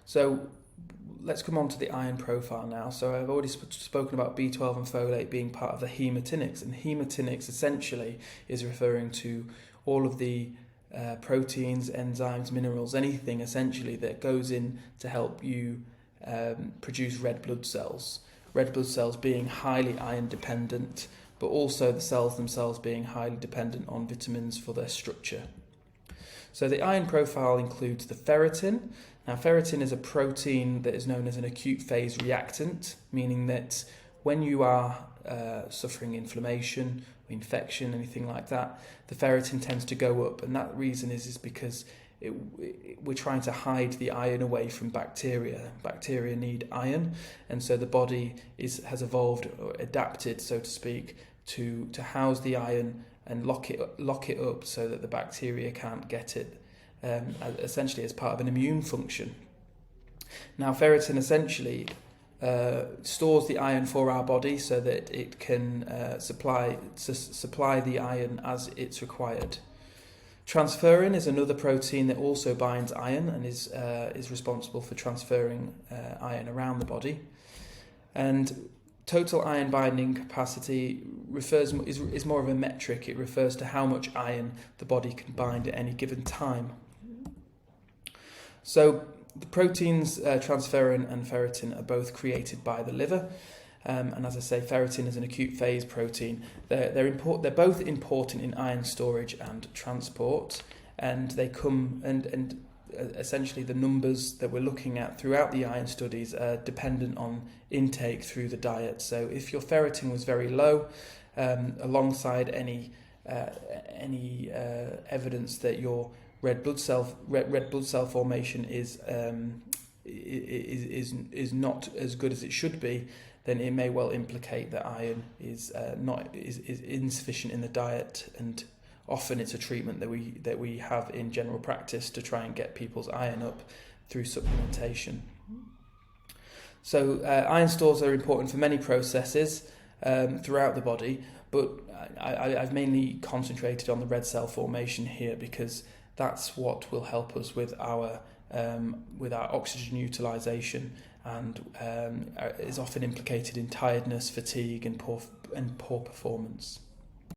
So let's come on to the iron profile now. So I've already spoken about B12 and folate being part of the hematinics, and hematinics essentially is referring to all of the proteins, enzymes, minerals, anything essentially that goes in to help you produce red blood cells. Red blood cells being highly iron dependent, but also the cells themselves being highly dependent on vitamins for their structure. So the iron profile includes the ferritin. Now, ferritin is a protein that is known as an acute phase reactant, meaning that when you are suffering inflammation, infection, anything like that, the ferritin tends to go up, and that reason is because we're trying to hide the iron away from bacteria. Bacteria need iron, and so the body has evolved or adapted, so to speak, to house the iron and lock it up so that the bacteria can't get it, essentially as part of an immune function. Now, ferritin essentially stores the iron for our body so that it can supply the iron as it's required. Transferrin is another protein that also binds iron and is responsible for transferring iron around the body. And total iron binding capacity is more of a metric. It refers to how much iron the body can bind at any given time. So the proteins transferrin and ferritin are both created by the liver. And as I say, ferritin is an acute phase protein. They're both important in iron storage and transport, and they come and essentially the numbers that we're looking at throughout the iron studies are dependent on intake through the diet. So if your ferritin was very low, alongside any evidence that your red blood cell formation is not as good as it should be, then it may well implicate that iron is insufficient in the diet, and often it's a treatment that we have in general practice to try and get people's iron up through supplementation. So iron stores are important for many processes throughout the body, but I've mainly concentrated on the red cell formation here because that's what will help us with our oxygen utilization, and is often implicated in tiredness, fatigue, and poor performance.